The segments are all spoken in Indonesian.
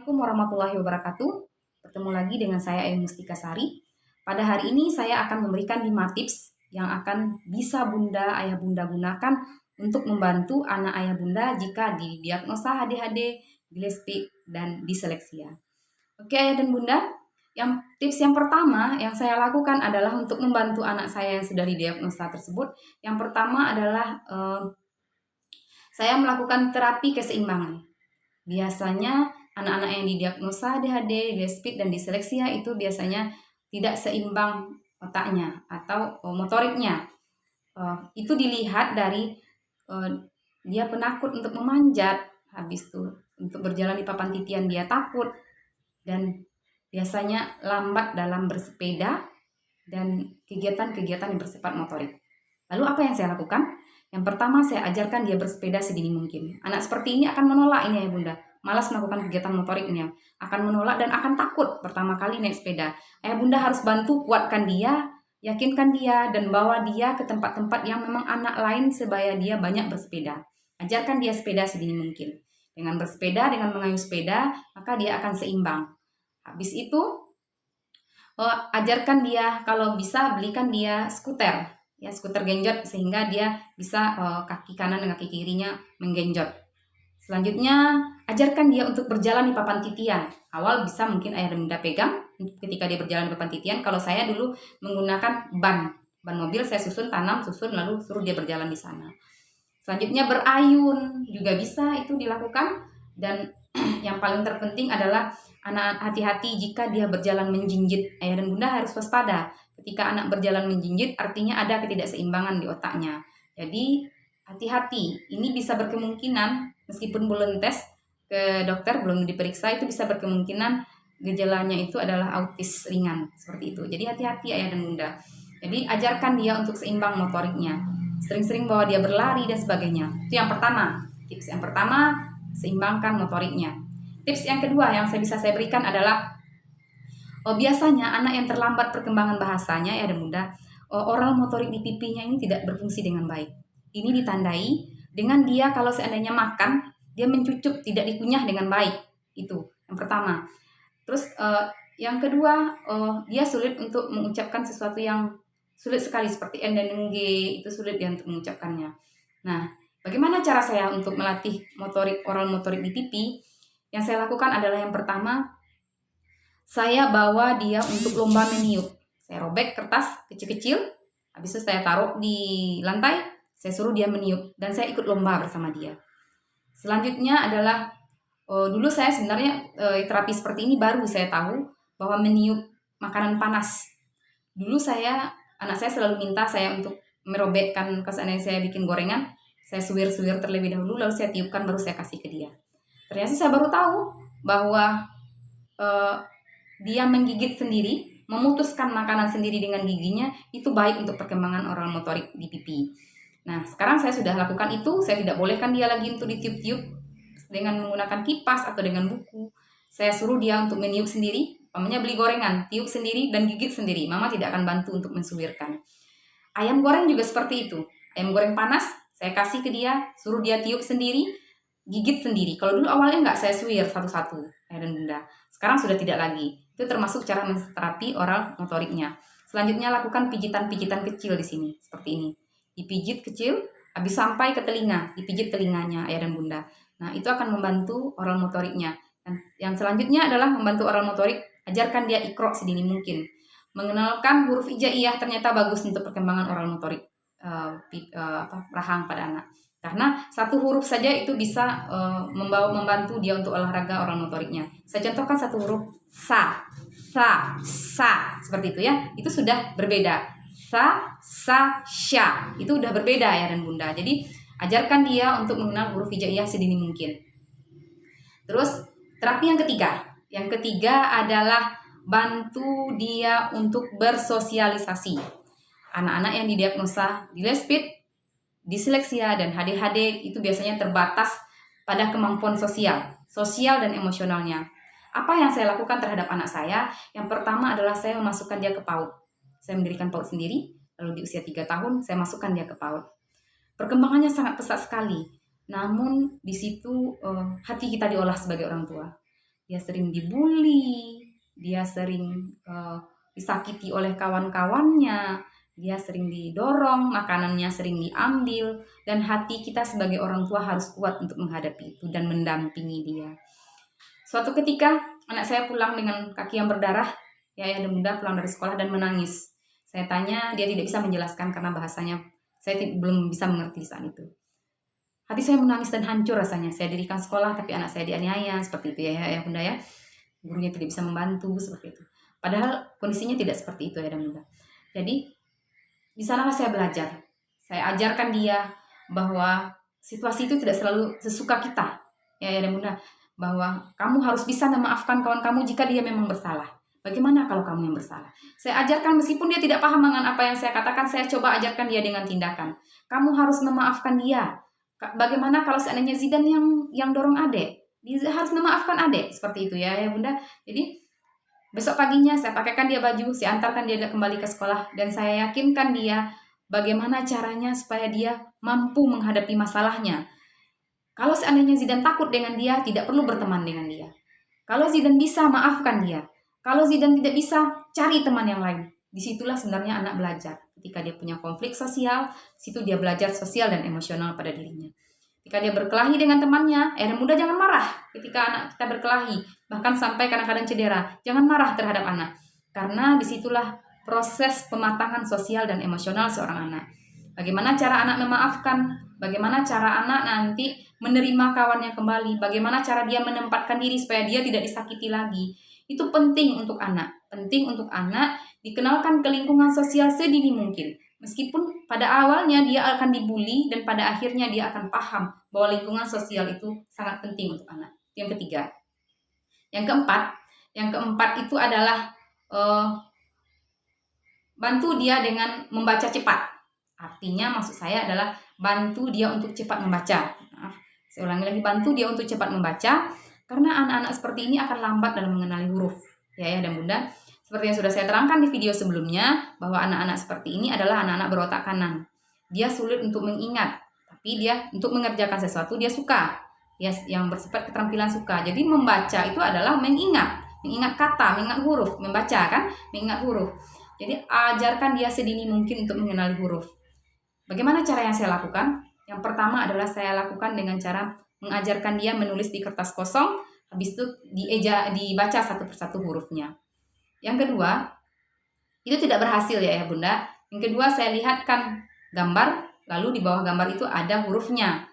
Assalamualaikum warahmatullahi wabarakatuh. Bertemu lagi dengan saya Ayu Mustika Sari. Pada hari ini saya akan memberikan 5 tips yang akan bisa Bunda, Ayah Bunda gunakan untuk membantu anak Ayah Bunda jika didiagnosa ADHD, dyslexia, dan diseleksia. Oke Ayah dan Bunda, tips yang pertama yang saya lakukan adalah untuk membantu anak saya yang sudah didiagnosa tersebut. Yang pertama adalah saya melakukan terapi keseimbangan. Biasanya anak-anak yang didiagnosa ADHD, dyslexia, dan diseleksia itu biasanya tidak seimbang otaknya atau motoriknya. Itu dilihat dari dia penakut untuk memanjat, habis itu untuk berjalan di papan titian dia takut, dan biasanya lambat dalam bersepeda dan kegiatan-kegiatan yang bersifat motorik. Lalu apa yang saya lakukan? Yang pertama, saya ajarkan dia bersepeda sedini mungkin. Anak seperti ini akan menolak ini ya Bunda, malas melakukan kegiatan motorik ini, akan menolak dan akan takut pertama kali naik sepeda. Ayah Bunda harus bantu kuatkan dia, yakinkan dia, dan bawa dia ke tempat-tempat yang memang anak lain supaya dia banyak bersepeda. Ajarkan dia sepeda sedini mungkin. Dengan bersepeda, dengan mengayuh sepeda, maka dia akan seimbang. Habis itu, ajarkan dia, kalau bisa belikan dia skuter, ya skuter genjot, sehingga dia bisa kaki kanan dan kaki kirinya menggenjot. Selanjutnya, ajarkan dia untuk berjalan di papan titian. Awal bisa mungkin Ayah dan Bunda pegang ketika dia berjalan di papan titian. Kalau saya dulu menggunakan ban mobil, saya susun, lalu suruh dia berjalan di sana. Selanjutnya berayun juga bisa itu dilakukan. Dan yang paling terpenting adalah anak hati-hati jika dia berjalan menjinjit. Ayah dan Bunda harus waspada. Ketika anak berjalan menjinjit artinya ada ketidakseimbangan di otaknya. Jadi hati-hati, ini bisa berkemungkinan meskipun belum tes ke dokter, belum diperiksa, itu bisa berkemungkinan gejalanya itu adalah autis ringan, seperti itu. Jadi hati-hati Ayah dan Bunda. Jadi ajarkan dia untuk seimbang motoriknya. Sering-sering bawa dia berlari dan sebagainya. Itu yang pertama. Tips yang pertama, seimbangkan motoriknya. Tips yang kedua yang saya berikan adalah biasanya anak yang terlambat perkembangan bahasanya ya dan Bunda, oral motorik di pipinya ini tidak berfungsi dengan baik. Ini ditandai dengan dia kalau seandainya makan, dia mencucup, tidak dikunyah dengan baik. Itu yang pertama. Terus yang kedua, dia sulit untuk mengucapkan sesuatu yang sulit sekali seperti N dan G, itu sulit dia untuk mengucapkannya. Nah, bagaimana cara saya untuk melatih oral motorik di pipi? Yang saya lakukan adalah yang pertama, saya bawa dia untuk lomba meniup. Saya robek kertas kecil-kecil, habis itu saya taruh di lantai, saya suruh dia meniup, dan saya ikut lomba bersama dia. Selanjutnya adalah, dulu saya sebenarnya terapi seperti ini baru saya tahu bahwa meniup makanan panas. Dulu anak saya selalu minta saya untuk merobekkan, seandainya saya bikin gorengan, saya suwir-suwir terlebih dahulu, lalu saya tiupkan, baru saya kasih ke dia. Ternyata saya baru tahu bahwa dia menggigit sendiri, memutuskan makanan sendiri dengan giginya, itu baik untuk perkembangan oral motorik di pipi. Nah, sekarang saya sudah lakukan itu, saya tidak bolehkan dia lagi untuk ditiup-tiup dengan menggunakan kipas atau dengan buku. Saya suruh dia untuk meniup sendiri, mamanya beli gorengan, tiup sendiri dan gigit sendiri. Mama tidak akan bantu untuk mensuwirkan. Ayam goreng juga seperti itu. Ayam goreng panas, saya kasih ke dia, suruh dia tiup sendiri, gigit sendiri. Kalau dulu awalnya enggak, saya suwir satu-satu, Ayah dan Bunda. Sekarang sudah tidak lagi. Itu termasuk cara menterapi oral motoriknya. Selanjutnya lakukan pijitan-pijitan kecil di sini, seperti ini. Dipijit kecil, habis sampai ke telinga, dipijit telinganya Ayah dan Bunda. Nah, itu akan membantu oral motoriknya. Dan yang selanjutnya adalah membantu oral motorik, ajarkan dia ikro sedini mungkin. Mengenalkan huruf hijaiyah ternyata bagus untuk perkembangan oral motorik rahang pada anak. Karena satu huruf saja itu bisa membantu dia untuk olahraga oral motoriknya. Saya contohkan satu huruf, sa, seperti itu ya. Itu sudah berbeda. Sa, sya. Itu udah berbeda ya dan Bunda. Jadi ajarkan dia untuk mengenal huruf hijaiyah sedini mungkin. Terus terapi yang ketiga. Yang ketiga adalah bantu dia untuk bersosialisasi. Anak-anak yang didiagnosa dyslexia, diseleksia, dan ADHD itu biasanya terbatas pada kemampuan sosial dan emosionalnya. Apa yang saya lakukan terhadap anak saya? Yang pertama adalah saya memasukkan dia ke PAUD. Saya mendirikan PAUD sendiri, lalu di usia 3 tahun saya masukkan dia ke PAUD. Perkembangannya sangat pesat sekali. Namun di situ hati kita diolah sebagai orang tua. dia sering dibully, dia sering disakiti oleh kawan-kawannya, dia sering didorong, makanannya sering diambil, dan hati kita sebagai orang tua harus kuat untuk menghadapi itu dan mendampingi dia. Suatu ketika anak saya pulang dengan kaki yang berdarah, ya ayah dan bunda pulang dari sekolah dan menangis. Saya tanya, dia tidak bisa menjelaskan karena bahasanya saya belum bisa mengerti saat itu. Hati saya menangis dan hancur rasanya. Saya dirikan sekolah tapi anak saya dianiaya, seperti itu ya ayah bunda ya. Gurunya tidak bisa membantu, seperti itu. Padahal kondisinya tidak seperti itu ya dan bunda. Jadi di sanalah saya belajar. Saya ajarkan dia bahwa situasi itu tidak selalu sesuka kita. Ya dan bunda, bahwa kamu harus bisa memaafkan kawan kamu jika dia memang bersalah. Bagaimana kalau kamu yang bersalah? Saya ajarkan meskipun dia tidak paham dengan apa yang saya katakan, saya coba ajarkan dia dengan tindakan. Kamu harus memaafkan dia. Bagaimana kalau seandainya Zidane yang dorong adek? Dia harus memaafkan adek, seperti itu ya bunda. Jadi besok paginya saya pakaikan dia baju, saya antarkan dia kembali ke sekolah, dan saya yakinkan dia bagaimana caranya supaya dia mampu menghadapi masalahnya. Kalau seandainya Zidane takut dengan dia, tidak perlu berteman dengan dia. Kalau Zidane bisa, maafkan dia. Kalau Zidane tidak bisa, cari teman yang lain. Disitulah sebenarnya anak belajar. Ketika dia punya konflik sosial, situ dia belajar sosial dan emosional pada dirinya. Ketika dia berkelahi dengan temannya, dan muda jangan marah ketika anak kita berkelahi, bahkan sampai kadang-kadang cedera. Jangan marah terhadap anak, karena disitulah proses pematangan sosial dan emosional seorang anak. Bagaimana cara anak memaafkan, bagaimana cara anak nanti menerima kawannya kembali, bagaimana cara dia menempatkan diri supaya dia tidak disakiti lagi. Itu penting untuk anak. Penting untuk anak dikenalkan ke lingkungan sosial sedini mungkin. Meskipun pada awalnya dia akan dibully dan pada akhirnya dia akan paham bahwa lingkungan sosial itu sangat penting untuk anak. Yang ketiga. Yang keempat itu adalah bantu dia dengan membaca cepat. Artinya maksud saya adalah bantu dia untuk cepat membaca. Saya ulangi lagi, bantu dia untuk cepat membaca. Karena anak-anak seperti ini akan lambat dalam mengenali huruf. Ya dan bunda, seperti yang sudah saya terangkan di video sebelumnya, bahwa anak-anak seperti ini adalah anak-anak berotak kanan. Dia sulit untuk mengingat, tapi dia untuk mengerjakan sesuatu dia suka. Dia yang bersifat keterampilan suka. Jadi membaca itu adalah mengingat kata, mengingat huruf, membaca kan, mengingat huruf. Jadi ajarkan dia sedini mungkin untuk mengenali huruf. Bagaimana cara yang saya lakukan? Yang pertama adalah saya lakukan dengan cara mengajarkan dia menulis di kertas kosong, habis itu dibaca satu persatu hurufnya. Yang kedua, itu tidak berhasil ya bunda. Yang kedua saya lihatkan gambar, lalu di bawah gambar itu ada hurufnya.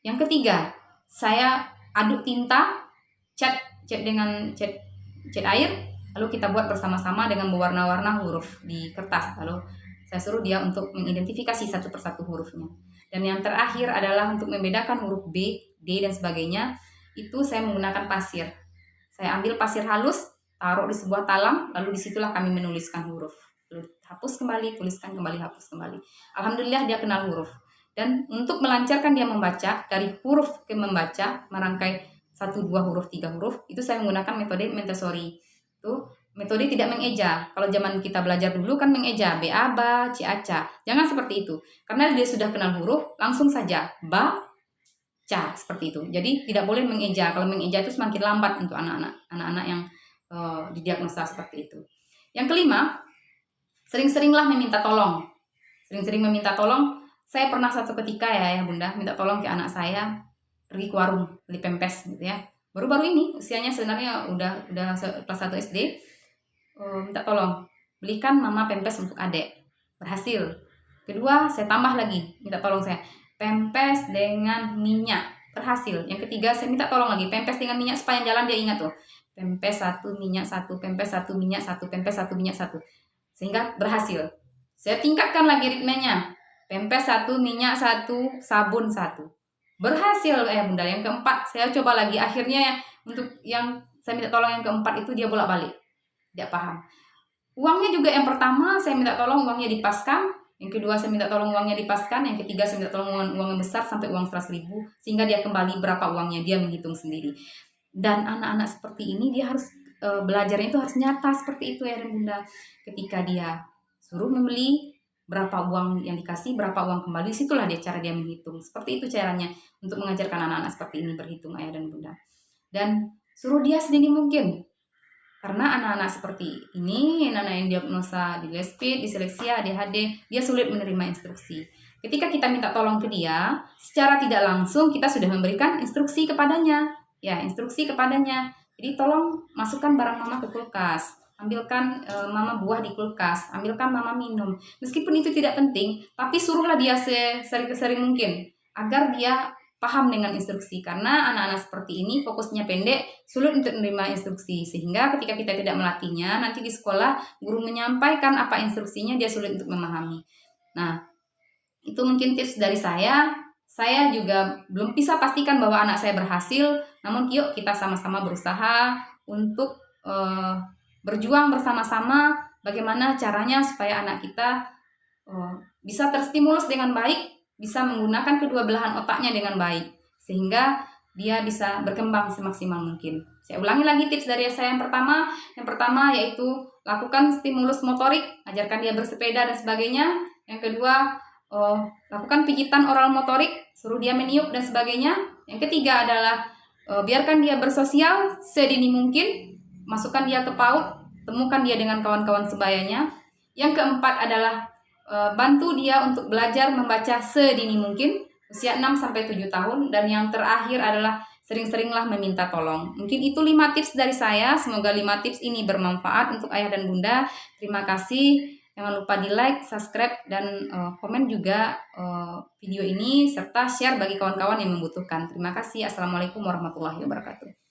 Yang ketiga, saya aduk tinta, cat air, lalu kita buat bersama-sama dengan mewarna-warna huruf di kertas. Lalu saya suruh dia untuk mengidentifikasi satu persatu hurufnya. Dan yang terakhir adalah untuk membedakan huruf B, D, dan sebagainya. Itu saya menggunakan pasir. Saya ambil pasir halus, taruh di sebuah talam, lalu disitulah kami menuliskan huruf. Lalu hapus kembali, tuliskan kembali, hapus kembali. Alhamdulillah dia kenal huruf. Dan untuk melancarkan dia membaca, dari huruf ke membaca, merangkai 1, 2 huruf, 3 huruf, itu saya menggunakan metode Montessori. Itu metode tidak mengeja. Kalau zaman kita belajar dulu kan mengeja, B, A, ba, C, A, ca. Jangan seperti itu. Karena dia sudah kenal huruf, langsung saja ba, ca, seperti itu. Jadi tidak boleh mengeja. Kalau mengeja itu semakin lambat untuk anak-anak yang didiagnosa seperti itu. Yang kelima, sering-seringlah meminta tolong. Sering-sering meminta tolong. Saya pernah satu ketika ya bunda, minta tolong ke anak saya pergi ke warung beli pempes gitu ya. Baru-baru ini, usianya sebenarnya udah kelas 1 SD. Minta tolong belikan mama pempes untuk adek. Berhasil. Kedua, saya tambah lagi, minta tolong saya pempes dengan minyak. Berhasil. Yang ketiga, saya minta tolong lagi pempes dengan minyak sepanjang jalan, dia ingat tuh. Pempes 1, minyak 1, pempes 1, minyak 1, pempes 1, minyak 1. Sehingga berhasil. Saya tingkatkan lagi ritmenya. Pempes 1, minyak 1, sabun 1. Berhasil bunda. Yang keempat, saya coba lagi. Akhirnya untuk yang saya minta tolong yang keempat itu dia bolak-balik. Tidak paham. Uangnya juga yang pertama saya minta tolong uangnya dipaskan, yang kedua saya minta tolong uangnya dipaskan, yang ketiga saya minta tolong uang yang besar sampai uang 100.000, sehingga dia kembali berapa uangnya, dia menghitung sendiri. Dan anak-anak seperti ini dia harus belajarnya itu harus nyata seperti itu ya bunda. Ketika dia suruh membeli, berapa uang yang dikasih, berapa uang kembali, situlah dia cara dia menghitung. Seperti itu caranya untuk mengajarkan anak-anak seperti ini berhitung ayah dan bunda. Dan suruh dia sedini mungkin. Karena anak-anak seperti ini, anak-anak yang diagnosa dyslexia, disleksia, ADHD, dia sulit menerima instruksi. Ketika kita minta tolong ke dia, secara tidak langsung kita sudah memberikan instruksi kepadanya. Ya, instruksi kepadanya. Jadi tolong masukkan barang mama ke kulkas. Ambilkan mama buah di kulkas. Ambilkan mama minum. Meskipun itu tidak penting, tapi suruhlah dia sesering mungkin. Agar dia paham dengan instruksi, karena anak-anak seperti ini fokusnya pendek, sulit untuk menerima instruksi, sehingga ketika kita tidak melatihnya, nanti di sekolah guru menyampaikan apa instruksinya, dia sulit untuk memahami. Nah, itu mungkin tips dari saya. Saya juga belum bisa pastikan bahwa anak saya berhasil, namun yuk kita sama-sama berusaha untuk berjuang bersama-sama bagaimana caranya supaya anak kita bisa terstimulus dengan baik, bisa menggunakan kedua belahan otaknya dengan baik, sehingga dia bisa berkembang semaksimal mungkin. Saya ulangi lagi tips dari saya yang pertama. Yang pertama yaitu lakukan stimulus motorik, ajarkan dia bersepeda dan sebagainya. Yang kedua, lakukan pijitan oral motorik, suruh dia meniup dan sebagainya. Yang ketiga adalah biarkan dia bersosial sedini mungkin, masukkan dia ke PAUD, temukan dia dengan kawan-kawan sebayanya. Yang keempat adalah bantu dia untuk belajar membaca sedini mungkin, usia 6-7 tahun. Dan yang terakhir adalah sering-seringlah meminta tolong. Mungkin itu 5 tips dari saya. Semoga 5 tips ini bermanfaat untuk ayah dan bunda. Terima kasih. Jangan lupa di like, subscribe, dan komen juga video ini, serta share bagi kawan-kawan yang membutuhkan. Terima kasih. Assalamualaikum warahmatullahi wabarakatuh.